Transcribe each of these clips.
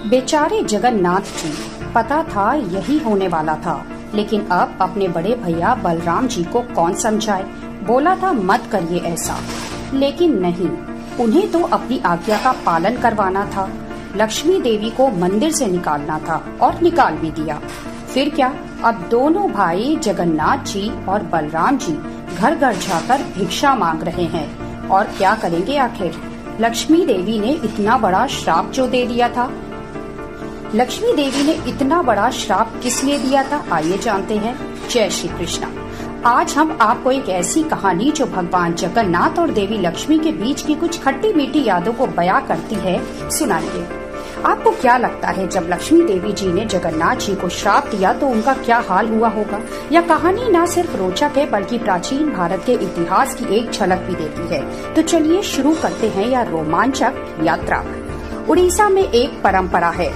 बेचारे जगन्नाथ जी, पता था यही होने वाला था, लेकिन अब अपने बड़े भैया बलराम जी को कौन समझाए। बोला था मत करिए ऐसा, लेकिन नहीं, उन्हें तो अपनी आज्ञा का पालन करवाना था। लक्ष्मी देवी को मंदिर से निकालना था और निकाल भी दिया। फिर क्या, अब दोनों भाई जगन्नाथ जी और बलराम जी घर घर जाकर भिक्षा मांग रहे हैं। और क्या करेंगे आखिर? लक्ष्मी देवी ने इतना बड़ा श्राप जो दे दिया था। लक्ष्मी देवी ने इतना बड़ा श्राप किस लिए दिया था, आइए जानते हैं। जय श्री कृष्णा। आज हम आपको एक ऐसी कहानी जो भगवान जगन्नाथ और देवी लक्ष्मी के बीच की कुछ खट्टी मीठी यादों को बयां करती है, सुनाएंगे। आपको क्या लगता है, जब लक्ष्मी देवी जी ने जगन्नाथ जी को श्राप दिया तो उनका क्या हाल हुआ होगा? यह कहानी न सिर्फ रोचक है बल्कि प्राचीन भारत के इतिहास की एक झलक भी देती है। तो चलिए शुरू करते हैं यह रोमांचक यात्रा। उड़ीसा में एक परंपरा है।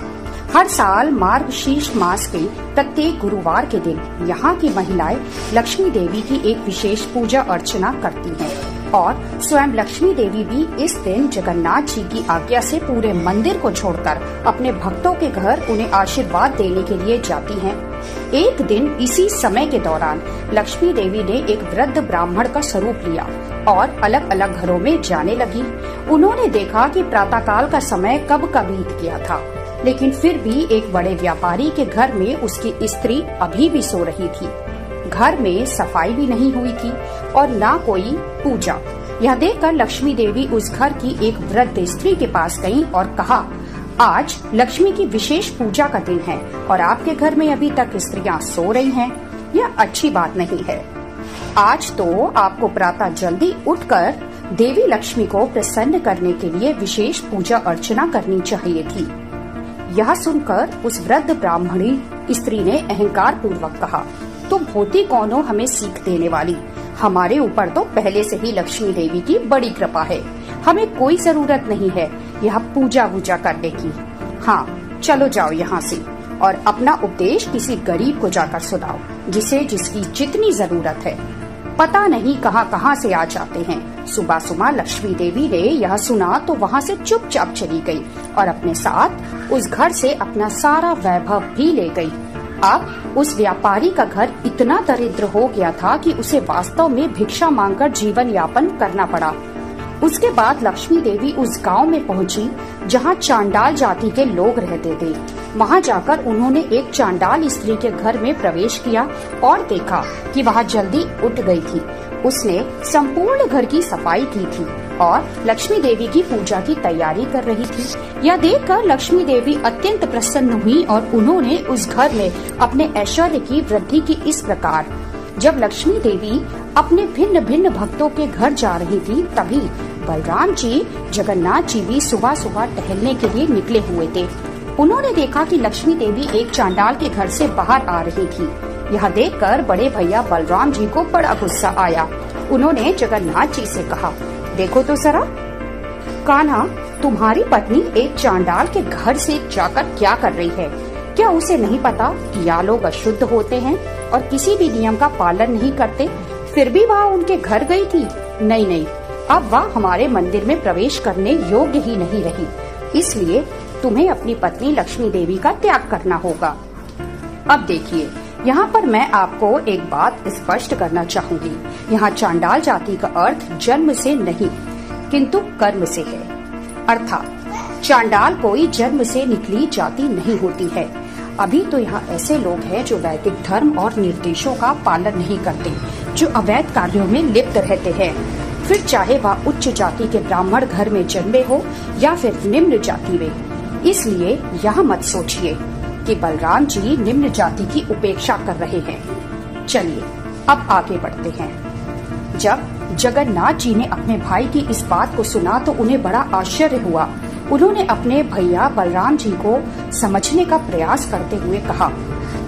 हर साल मार्गशीर्ष मास के प्रत्येक गुरुवार के दिन यहाँ की महिलाएं लक्ष्मी देवी की एक विशेष पूजा अर्चना करती हैं और स्वयं लक्ष्मी देवी भी इस दिन जगन्नाथ जी की आज्ञा से पूरे मंदिर को छोड़कर अपने भक्तों के घर उन्हें आशीर्वाद देने के लिए जाती हैं। एक दिन इसी समय के दौरान लक्ष्मी देवी ने एक वृद्ध ब्राह्मण का स्वरूप लिया और अलग अलग घरों में जाने लगी। उन्होंने देखा कि प्रातःकाल का समय कब का बीत गया था, लेकिन फिर भी एक बड़े व्यापारी के घर में उसकी स्त्री अभी भी सो रही थी। घर में सफाई भी नहीं हुई थी और ना कोई पूजा। यह देखकर लक्ष्मी देवी उस घर की एक वृद्ध स्त्री के पास गईं और कहा, आज लक्ष्मी की विशेष पूजा का दिन है और आपके घर में अभी तक स्त्रियां सो रही हैं। यह अच्छी बात नहीं है। आज तो आपको प्रातः जल्दी उठकर देवी लक्ष्मी को प्रसन्न करने के लिए विशेष पूजा अर्चना करनी चाहिए थी। यह सुनकर उस वृद्ध ब्राह्मणी स्त्री ने अहंकार पूर्वक कहा, तुम होती कौन हो हमें सीख देने वाली? हमारे ऊपर तो पहले से ही लक्ष्मी देवी की बड़ी कृपा है, हमें कोई जरूरत नहीं है यह पूजा वूजा करने की। हाँ, चलो जाओ यहाँ से और अपना उपदेश किसी गरीब को जाकर सुनाओ, जिसे जिसकी जितनी जरूरत है। पता नहीं कहाँ से आ जाते हैं। सुबह सुबह लक्ष्मी देवी ने यह सुना तो वहाँ से चुपचाप चली गई और अपने साथ उस घर से अपना सारा वैभव भी ले गई। अब उस व्यापारी का घर इतना दरिद्र हो गया था कि उसे वास्तव में भिक्षा मांगकर जीवन यापन करना पड़ा। उसके बाद लक्ष्मी देवी उस गांव में पहुंची जहां चांडाल जाति के लोग रहते थे। वहां जाकर उन्होंने एक चांडाल स्त्री के घर में प्रवेश किया और देखा कि वह जल्दी उठ गई थी। उसने संपूर्ण घर की सफाई की थी और लक्ष्मी देवी की पूजा की तैयारी कर रही थी। यह देखकर लक्ष्मी देवी अत्यंत प्रसन्न हुई और उन्होंने उस घर में अपने ऐश्वर्य की वृद्धि की इस प्रकार। जब लक्ष्मी देवी अपने भिन्न भिन्न भक्तों के घर जा रही थी, तभी बलराम जी जगन्नाथ जी भी सुबह सुबह टहलने के लिए निकले हुए थे। उन्होंने देखा कि लक्ष्मी देवी एक चांडाल के घर से बाहर आ रही थी। यह देखकर बड़े भैया बलराम जी को बड़ा गुस्सा आया। उन्होंने जगन्नाथ जी से कहा, देखो तो जरा कान्हा, तुम्हारी पत्नी एक चांडाल के घर से जाकर क्या कर रही है? क्या उसे नहीं पता कि यह लोग अशुद्ध होते हैं और किसी भी नियम का पालन नहीं करते? फिर भी वह उनके घर गई थी। नहीं, अब वह हमारे मंदिर में प्रवेश करने योग्य ही नहीं रही। इसलिए तुम्हें अपनी पत्नी लक्ष्मी देवी का त्याग करना होगा। अब देखिए, यहाँ पर मैं आपको एक बात स्पष्ट करना चाहूँगी। यहाँ चांडाल जाति का अर्थ जन्म से नहीं किंतु कर्म से है। अर्थात चांडाल कोई जन्म से निकली जाति नहीं होती है। अभी तो यहाँ ऐसे लोग हैं जो वैदिक धर्म और निर्देशों का पालन नहीं करते, जो अवैध कार्यों में लिप्त रहते हैं। फिर चाहे वह उच्च जाति के ब्राह्मण घर में जन्मे हो या फिर निम्न जाति में। इसलिए यह मत सोचिए कि बलराम जी निम्न जाति की उपेक्षा कर रहे हैं। चलिए अब आगे बढ़ते हैं। जब जगन्नाथ जी ने अपने भाई की इस बात को सुना तो उन्हें बड़ा आश्चर्य हुआ। उन्होंने अपने भैया बलराम जी को समझने का प्रयास करते हुए कहा,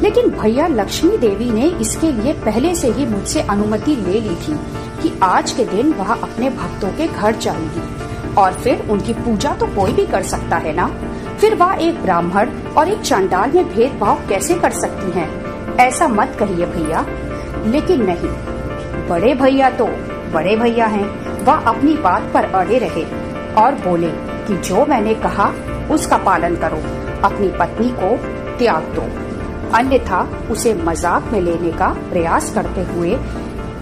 लेकिन भैया लक्ष्मी देवी ने इसके लिए पहले से ही मुझसे अनुमति ले ली थी कि आज के दिन वह अपने भक्तों के घर जाएगी और फिर उनकी पूजा तो कोई भी कर सकता है ना। फिर वह एक ब्राह्मण और एक चांडाल में भेदभाव कैसे कर सकती हैं? ऐसा मत कहिए भैया। लेकिन नहीं, बड़े भैया तो बड़े भैया हैं। वह अपनी बात पर अड़े रहे और बोले कि जो मैंने कहा उसका पालन करो, अपनी पत्नी को त्याग दो, अन्यथा उसे मजाक में लेने का प्रयास करते हुए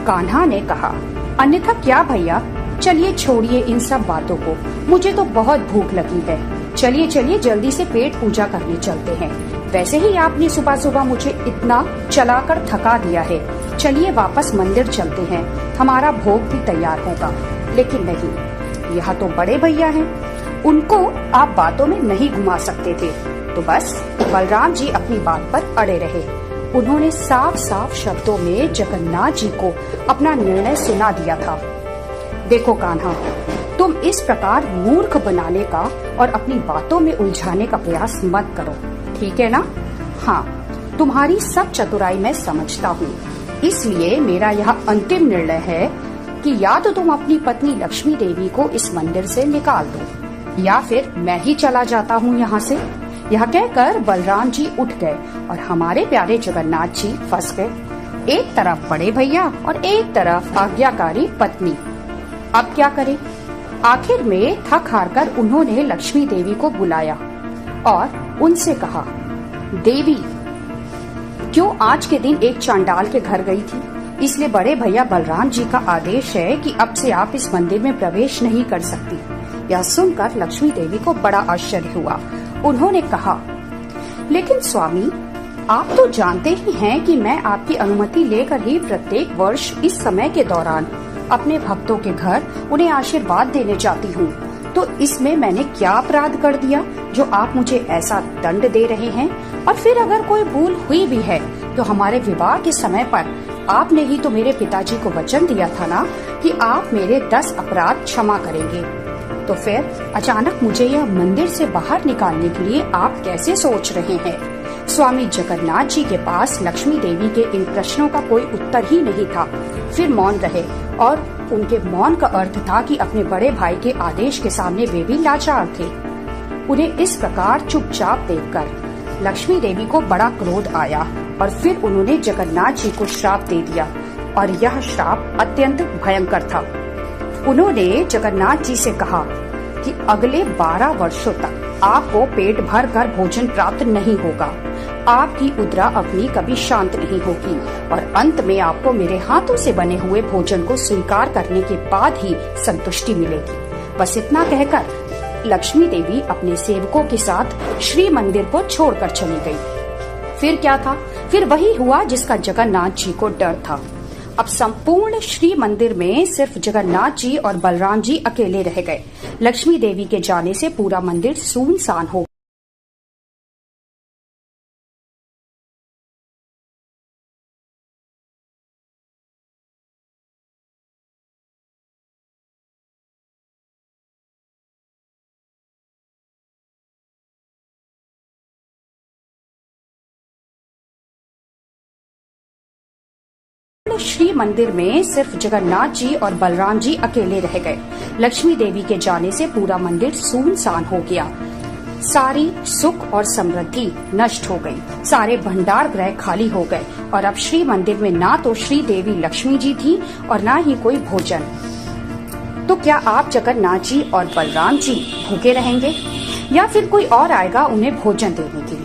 कान्हा ने कहा, अन्यथा क्या भैया, चलिए छोड़िए इन सब बातों को, मुझे तो बहुत भूख लगी है। चलिए चलिए जल्दी से पेट पूजा करने चलते हैं। वैसे ही आपने सुबह सुबह मुझे इतना चलाकर थका दिया है। चलिए वापस मंदिर चलते हैं, हमारा भोग भी तैयार होगा। लेकिन नहीं, यह तो बड़े भैया हैं, उनको आप बातों में नहीं घुमा सकते थे। तो बस बलराम जी अपनी बात पर अड़े रहे। उन्होंने साफ साफ शब्दों में जगन्नाथ जी को अपना निर्णय सुना दिया था। देखो कान्हा, तुम इस प्रकार मूर्ख बनाने का और अपनी बातों में उलझाने का प्रयास मत करो, ठीक है ना? हाँ, तुम्हारी सब चतुराई मैं समझता हूँ, इसलिए मेरा यह अंतिम निर्णय है कि या तो तुम अपनी पत्नी लक्ष्मी देवी को इस मंदिर से निकाल दो, या फिर मैं ही चला जाता हूँ यहाँ से। यह कहकर बलराम जी उठ गए और हमारे प्यारे जगन्नाथ जी फंस गए। एक तरफ बड़े भैया और एक तरफ आज्ञाकारी पत्नी। अब क्या करें? आखिर में थक हार कर उन्होंने लक्ष्मी देवी को बुलाया और उनसे कहा, देवी, क्यों आज के दिन एक चांडाल के घर गई थी, इसलिए बड़े भैया बलराम जी का आदेश है कि अब से आप इस मंदिर में प्रवेश नहीं कर सकती। यह सुनकर लक्ष्मी देवी को बड़ा आश्चर्य हुआ। उन्होंने कहा, लेकिन स्वामी, आप तो जानते ही हैं कि मैं आपकी अनुमति लेकर ही प्रत्येक वर्ष इस समय के दौरान अपने भक्तों के घर उन्हें आशीर्वाद देने जाती हूँ। तो इसमें मैंने क्या अपराध कर दिया जो आप मुझे ऐसा दंड दे रहे हैं? और फिर अगर कोई भूल हुई भी है तो हमारे विवाह के समय पर आपने ही तो मेरे पिताजी को वचन दिया था ना कि आप मेरे 10 अपराध क्षमा करेंगे। तो फिर अचानक मुझे यह मंदिर से बाहर निकालने के लिए आप कैसे सोच रहे हैं? स्वामी जगन्नाथ जी के पास लक्ष्मी देवी के इन प्रश्नों का कोई उत्तर ही नहीं था। फिर मौन रहे और उनके मौन का अर्थ था कि अपने बड़े भाई के आदेश के सामने वे भी लाचार थे। उन्हें इस प्रकार चुपचाप देखकर लक्ष्मी देवी को बड़ा क्रोध आया और फिर उन्होंने जगन्नाथ जी को श्राप दे दिया और यह श्राप अत्यंत भयंकर था। उन्होंने जगन्नाथ जी से कहा कि अगले 12 वर्षों तक आपको पेट भर कर भोजन प्राप्त नहीं होगा, आपकी उदरा अग्नि कभी शांत नहीं होगी और अंत में आपको मेरे हाथों से बने हुए भोजन को स्वीकार करने के बाद ही संतुष्टि मिलेगी। बस इतना कहकर लक्ष्मी देवी अपने सेवकों के साथ श्री मंदिर को छोड़कर चली गई। फिर क्या था? फिर वही हुआ जिसका जगन्नाथ जी को डर था। अब संपूर्ण श्री मंदिर में सिर्फ जगन्नाथ जी और बलराम जी अकेले रह गए। लक्ष्मी देवी के जाने से पूरा मंदिर सुनसान हो श्री मंदिर में सिर्फ जगन्नाथ जी और बलराम जी अकेले रह गए। लक्ष्मी देवी के जाने से पूरा मंदिर सुनसान हो गया। सारी सुख और समृद्धि नष्ट हो गई, सारे भंडार गृह खाली हो गए और अब श्री मंदिर में ना तो श्री देवी लक्ष्मी जी थी और ना ही कोई भोजन। तो क्या आप जगन्नाथ जी और बलराम जी भूखे रहेंगे या फिर कोई और आएगा उन्हें भोजन देने के लिए?